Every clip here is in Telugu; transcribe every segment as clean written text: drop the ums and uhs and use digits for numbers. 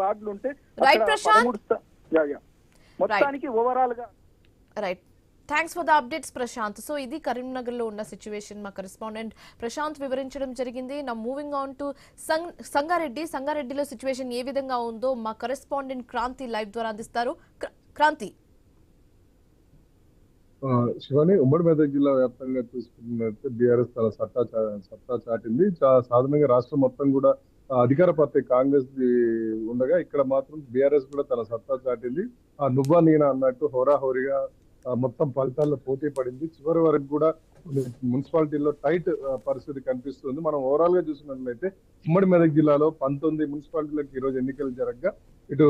వార్డులు ఉంటే రైట్ అక్కడ ప్రశాంత్ 13 మొత్తానికి ఓవరాల్ గా right thanks for the updates Prashant. So ఇది కరీంనగర్ లో ఉన్న సిచ్యువేషన్ మా కరెస్పాండెంట్ ప్రశాంత్ వివరించడం జరిగింది. నా మూవింగ్ ఆన్ టు సంగారెడ్డిలో సిచ్యువేషన్ ఏ విధంగా ఉందో మా కరెస్పాండెంట్ క్రాంతి లైవ్ ద్వారా అందిస్తారు. క్రాంతి. శివాని, ఉమ్మడి మెదక్ జిల్లా వ్యాప్తంగా చూసుకున్నట్టు బీఆర్ఎస్ తన సత్తా చాటింది. సాధారణంగా రాష్ట్రం మొత్తం కూడా అధికార పార్టీ కాంగ్రెస్ ఉండగా ఇక్కడ మాత్రం బీఆర్ఎస్ కూడా తన సత్తా చాటింది. నువ్వా నేనా అన్నట్టు హోరాహోరీగా మొత్తం ఫలితాల్లో పోటీ పడింది. చివరి వరకు కూడా మున్సిపాలిటీలో టైట్ పరిస్థితి కనిపిస్తుంది. మనం ఓవరాల్ గా చూసినట్లయితే ఉమ్మడి మెదక్ జిల్లాలో 19 మున్సిపాలిటీలకు ఈ రోజు ఎన్నికలు జరగగా ఇటు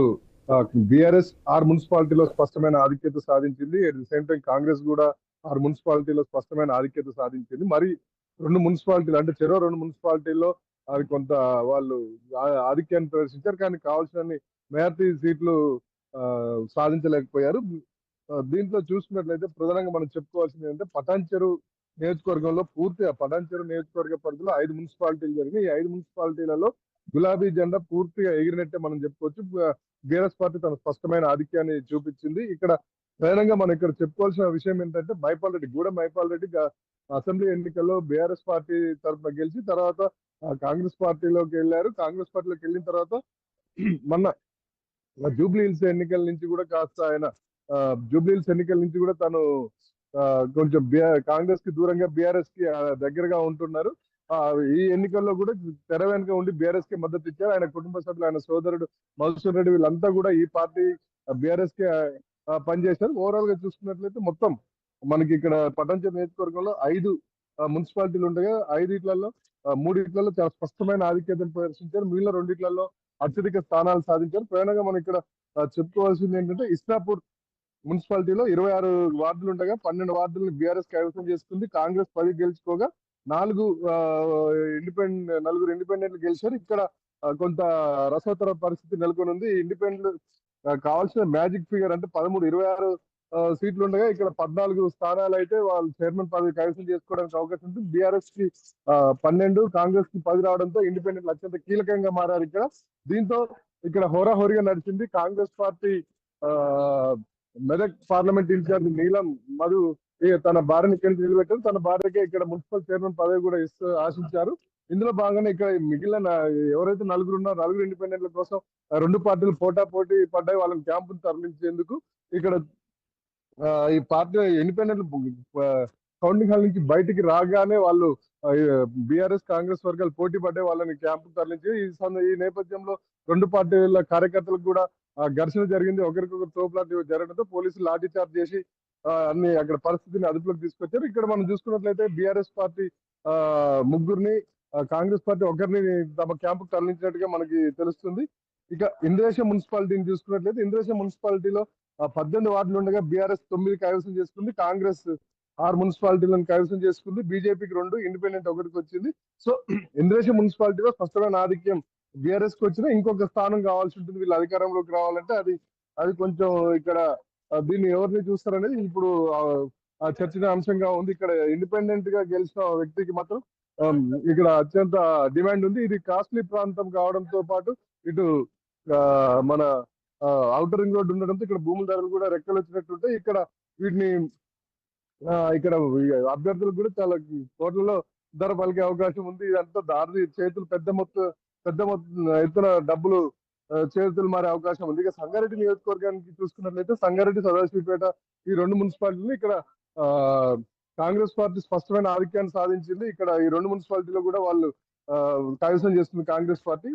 బీఆర్ఎస్ 6 మున్సిపాలిటీలో స్పష్టమైన ఆధిక్యత సాధించింది. At the same time Congress కూడా 6 మున్సిపాలిటీలో స్పష్టమైన ఆధిక్యత సాధించింది. మరి 2 మున్సిపాలిటీలు అంటే చెరో 2 మున్సిపాలిటీల్లో అది కొంత వాళ్ళు ఆధిక్యాన్ని ప్రదర్శించారు. కానీ కావాల్సిన మెజార్టీ సీట్లు సాధించలేకపోయారు. దీంట్లో చూసుకున్నట్లయితే ప్రధానంగా మనం చెప్పుకోవాల్సింది ఏంటంటే పటాన్చెరు నియోజకవర్గంలో పూర్తిగా పటాన్చెరు నియోజకవర్గ పరిధిలో 5 మున్సిపాలిటీలు జరిగినాయి. ఈ 5 మున్సిపాలిటీలలో గులాబీ జెండా పూర్తిగా ఎగిరినట్టే మనం చెప్పుకోవచ్చు. బీఆర్ఎస్ పార్టీ తన స్పష్టమైన ఆధిక్యాన్ని చూపించింది. ఇక్కడ ప్రధానంగా మనం ఇక్కడ చెప్పుకోవాల్సిన విషయం ఏంటంటే గూడెం మైపాల్ రెడ్డి అసెంబ్లీ ఎన్నికల్లో బీఆర్ఎస్ పార్టీ తరఫున గెలిచి తర్వాత కాంగ్రెస్ పార్టీలోకి వెళ్ళారు. కాంగ్రెస్ పార్టీలోకి వెళ్ళిన తర్వాత మొన్న జూబ్లీ హిల్స్ ఎన్నికల నుంచి కూడా కాస్త ఆయన తను కొంచెం కాంగ్రెస్ కి దూరంగా బీఆర్ఎస్ కి దగ్గరగా ఉంటున్నారు. ఈ ఎన్నికల్లో కూడా తెర వెనుక ఉండి బీఆర్ఎస్ కి మద్దతు ఇచ్చారు. ఆయన కుటుంబ సభ్యులు, ఆయన సోదరుడు మధుసూర్ రెడ్డి వీళ్ళంతా కూడా ఈ పార్టీ బీఆర్ఎస్ కి పనిచేశారు. ఓవరాల్ గా చూసుకున్నట్లయితే మొత్తం మనకి ఇక్కడ పటాన్చెరు నియోజకవర్గంలో 5 మున్సిపాలిటీలు ఉండగా 5 3 చాలా స్పష్టమైన ఆధిక్యతను ప్రదర్శించారు. మిగిలిన 2 అత్యధిక స్థానాలు సాధించారు. ప్రధానంగా మనం ఇక్కడ చెప్పుకోవాల్సింది ఏంటంటే ఇస్నాపూర్ మున్సిపాలిటీలో 26 వార్డులు ఉండగా 12 వార్డులను బీఆర్ఎస్ కైవసం చేసుకుంది. కాంగ్రెస్ 10 గెలుచుకోగా 4 నలుగురు ఇండిపెండెంట్లు గెలిచారు. ఇక్కడ కొంత రసవత్తర పరిస్థితి నెలకొని ఉంది. ఇండిపెండెంట్ కావాల్సిన మ్యాజిక్ ఫిగర్ అంటే 26 సీట్లు ఉండగా ఇక్కడ 14 స్థానాలు అయితే వాళ్ళు చైర్మన్ పదవి కైవసం చేసుకోవడానికి అవకాశం ఉంటుంది. బీఆర్ఎస్ కి 12, కాంగ్రెస్ కి 10 రావడంతో ఇండిపెండెంట్లు అత్యంత కీలకంగా మారారు ఇక్కడ. దీంతో ఇక్కడ హోరాహోరీగా నడిచింది. Congress party Medak parliament incharge Neelam Madhu తన భార్యని ఇక్కడ నిలబెట్టారు. తన భార్యకే ఇక్కడ మున్సిపల్ చైర్మన్ పదవి కూడా ఆశించారు. ఇందులో భాగంగానే ఇక్కడ మిగిలిన ఎవరైతే నలుగురు ఇండిపెండెంట్ల కోసం 2 పార్టీలు పోటీ పడ్డాయి. వాళ్ళని క్యాంపును తరలించేందుకు ఇక్కడ ఈ పార్టీ ఇండిపెండెంట్ కౌంటింగ్ హాల్ నుంచి బయటికి రాగానే వాళ్ళు బీఆర్ఎస్ కాంగ్రెస్ వర్గాలు పోటీ పడ్డాయి. వాళ్ళని క్యాంపు తరలించి ఈ నేపథ్యంలో 2 పార్టీల కార్యకర్తలకు కూడా ఘర్షణ జరిగింది. ఒకరికొకరు తోపులాట జరగడంతో పోలీసులు లాఠీ చార్జ్ చేసి అన్ని అక్కడ పరిస్థితిని అదుపులోకి తీసుకొచ్చారు. ఇక్కడ మనం చూసుకున్నట్లయితే బీఆర్ఎస్ పార్టీ 3 కాంగ్రెస్ పార్టీ 1 తమ క్యాంపుకు తరలించినట్టుగా మనకి తెలుస్తుంది. ఇక ఇంద్రేశం మున్సిపాలిటీని చూసుకున్నట్లయితే ఇంద్రేశం మున్సిపాలిటీలో 18 వార్డులు ఉండగా బీఆర్ఎస్ 9 కైవసం చేసుకుంది. కాంగ్రెస్ 6 మున్సిపాలిటీలను కైవసం చేసుకుంది. బీజేపీకి 2, ఇండిపెండెంట్ 1 వచ్చింది. సో ఇంద్రేశం మున్సిపాలిటీలో స్పష్టమైన ఆధిక్యం బీఆర్ఎస్ కి వచ్చినా ఇంకొక స్థానం కావాల్సి ఉంటుంది. వీళ్ళు అధికారంలోకి రావాలంటే అది కొంచెం ఇక్కడ దీన్ని ఎవరిని చూస్తారనేది ఇప్పుడు చర్చనీయ అంశంగా ఉంది. ఇక్కడ ఇండిపెండెంట్ గా గెలిచిన వ్యక్తికి మాత్రం ఇక్కడ అత్యంత డిమాండ్ ఉంది. ఇది కాస్ట్లీ ప్రాంతం కావడంతో పాటు ఇటు మన ఔటర్ రింగ్ రోడ్డు ఉండడంతో ఇక్కడ భూముల ధరలు కూడా రెక్కలు వచ్చినట్టుంటే ఇక్కడ వీటిని ఇక్కడ అభ్యర్థులకు కూడా చాలా కోట్లలో ధర పలికే అవకాశం ఉంది. ఇదంతా దారి చేతులు పెద్ద ఎత్తున డబ్బులు చేతులు మారే అవకాశం ఉంది. ఇక సంగారెడ్డి నియోజకవర్గానికి చూసుకున్నట్లయితే సంగారెడ్డి, సదాశివపేట ఈ 2 మున్సిపాలిటీలు ఇక్కడ కాంగ్రెస్ పార్టీ స్పష్టమైన ఆధిక్యాన్ని సాధించింది. ఇక్కడ ఈ 2 మున్సిపాలిటీలో కూడా వాళ్ళు కైవసం చేస్తుంది కాంగ్రెస్ పార్టీ.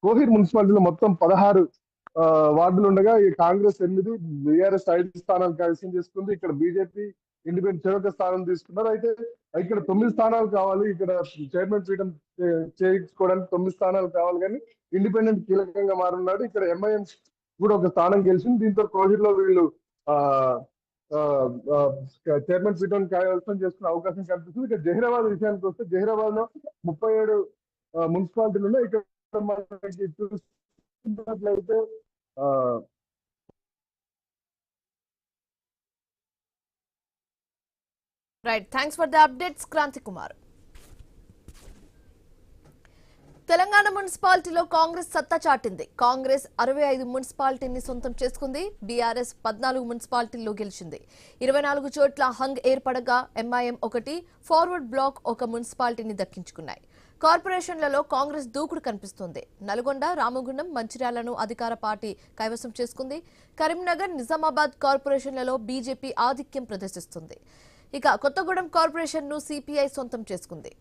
కోహిర్ మున్సిపాలిటీలో మొత్తం 16 వార్డులు ఉండగా ఈ కాంగ్రెస్ 8, బీఆర్ఎస్ 5 స్థానాలు కైవసం చేసుకుంది. ఇక్కడ బీజేపీ, ఇండిపెండెంట్ చెరొక స్థానం తీసుకున్నారు. అయితే ఇక్కడ 9 స్థానాలు కావాలి. ఇక్కడ చైర్మన్ పీఠం చేయించుకోవడానికి 9 స్థానాలు కావాలి, కానీ ఇండిపెండెంట్ కీలకంగా మారున్నాడు. ఇక్కడ ఎంఐఎం కూడా 1 స్థానం గెలిచింది. దీంతో కోహిర్ లో వీళ్ళు చైర్మన్ పీఠం కైవసం చేసుకునే అవకాశం కనిపిస్తుంది. ఇక జహీరాబాద్ విషయానికి వస్తే జహీరాబాద్ లో 37 మున్సిపాలిటీలు ఉన్నాయి. ఇక్కడ మనకి చూసినట్లయితే right thanks for the updates Kranthi Kumar. Telangana మున్సిపాలిటీలో కాంగ్రెస్ సత్తా చాటింది. కాంగ్రెస్ 65 మున్సిపాలిటీని సొంతం చేసుకుంది. బీఆర్ఎస్ 14 మున్సిపాలిటీల్లో గెలిచింది. 24 చోట్ల హంగ్ ఏర్పడగా ఎంఐఎం 1, ఫార్వర్డ్ బ్లాక్ 1 మున్సిపాలిటీని దక్కించుకున్నాయి. కార్పొరేషన్లలో కాంగ్రెస్ దూకుడు కనిపిస్తోంది. నల్గొండ, రామగుండం, మంచిర్యాలను అధికార పార్టీ కైవసం చేసుకుంది. కరీంనగర్, నిజామాబాద్ కార్పొరేషన్లలో బీజేపీ ఆధిక్యం ప్రదర్శిస్తుంది. ఇక కొత్తగూడెం కార్పొరేషన్ను సిపిఐ సొంతం చేసుకుంది.